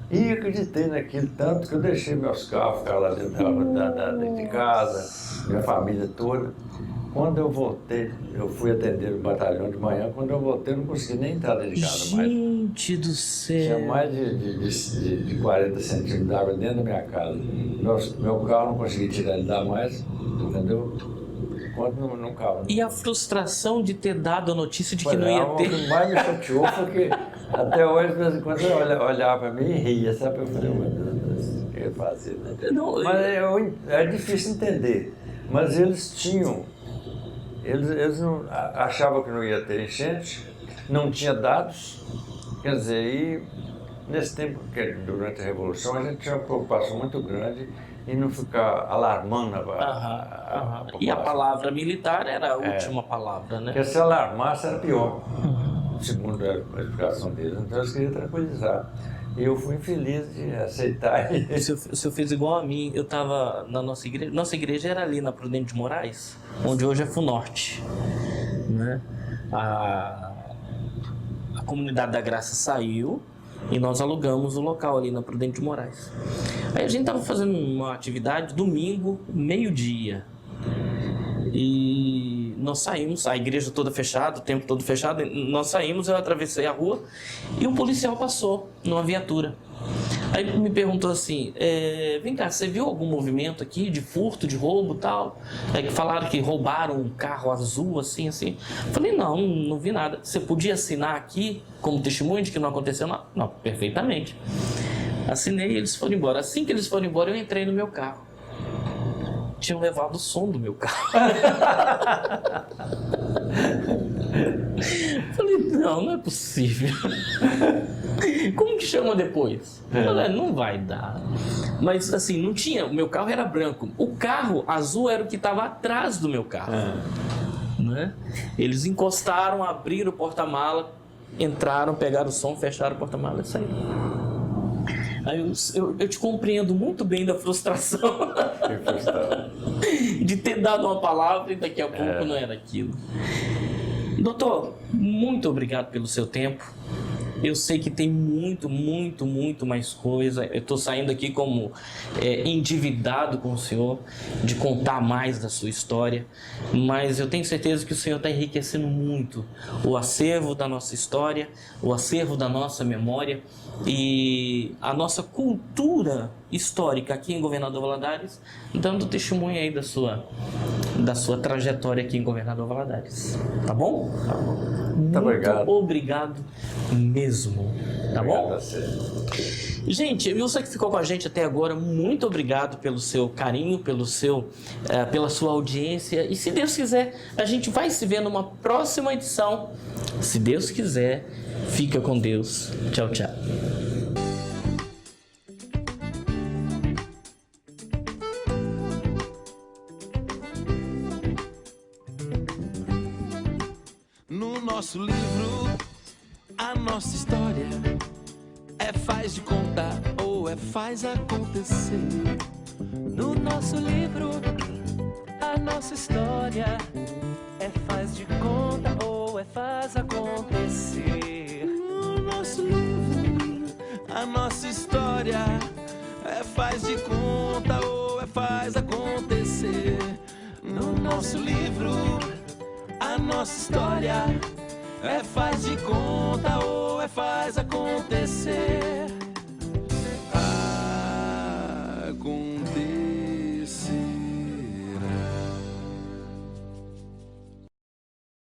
E acreditei naquilo tanto que eu deixei meus carros ficar lá dentro de casa, minha família toda. Quando eu voltei, eu fui atender o batalhão de manhã, quando eu voltei eu não consegui nem entrar dentro de casa mais. Gente do céu! Tinha mais de 40 centímetros de água dentro da minha casa. Meu carro não consegui tirar ele lá mais, entendeu? Enquanto não carro. E a frustração de ter dado a notícia de que não ia ter... O que mais me chateou foi que até hoje, de vez em quando, eu olhava para mim e ria, sabe? Eu falei, meu Deus, o que eu ia fazer, né? Não, mas é difícil entender. Mas eles tinham... Eles não, achavam que não ia ter enchente, não tinha dados, quer dizer, e nesse tempo, durante a Revolução, a gente tinha uma preocupação muito grande em não ficar alarmando a população. E a palavra militar era a última palavra, né? Porque se alarmasse era pior, segundo a explicação deles. Então eles queriam tranquilizar. E eu fui infeliz de aceitar isso. O senhor fez igual a mim. Eu estava na nossa igreja. Nossa igreja era ali na Prudente de Moraes, onde hoje é FUNORTE, né? A Comunidade da Graça saiu e nós alugamos o local ali na Prudente de Moraes. Aí a gente estava fazendo uma atividade domingo, meio-dia. E nós saímos, a igreja toda fechada, o templo todo fechado, nós saímos, eu atravessei a rua e um policial passou numa viatura. Aí me perguntou assim, vem cá, você viu algum movimento aqui de furto, de roubo e tal? Aí que falaram que roubaram um carro azul, assim. Falei, não vi nada. Você podia assinar aqui como testemunho de que não aconteceu nada? Não, perfeitamente. Assinei e eles foram embora. Assim que eles foram embora, eu entrei no meu carro. Tinham levado o som do meu carro. Falei, não é possível. Como que chama depois? Falei, não vai dar. Mas assim, não tinha, o meu carro era branco. O carro azul era o que estava atrás do meu carro. Né? Eles encostaram, abriram o porta-mala, entraram, pegaram o som, fecharam o porta-mala e saíram. Aí eu te compreendo muito bem da frustração de ter dado uma palavra e daqui a pouco não era aquilo. Doutor, muito obrigado pelo seu tempo. Eu sei que tem muito mais coisa. Eu estou saindo aqui como endividado com o senhor, de contar mais da sua história, mas eu tenho certeza que o senhor está enriquecendo muito o acervo da nossa história, o acervo da nossa memória e a nossa cultura histórica aqui em Governador Valadares, dando testemunho aí da sua trajetória aqui em Governador Valadares. Tá bom? Muito obrigado mesmo. Tá bom? Gente, você que ficou com a gente até agora, muito obrigado pelo seu carinho, pela sua audiência. E se Deus quiser, a gente vai se ver numa próxima edição. Se Deus quiser, fica com Deus. Tchau, tchau. No nosso livro, a nossa história faz de conta ou faz acontecer. No nosso livro, a nossa história faz de conta ou faz acontecer. No nosso livro, a nossa história faz de conta ou faz acontecer. No nosso livro, a nossa história faz de conta ou faz acontecer.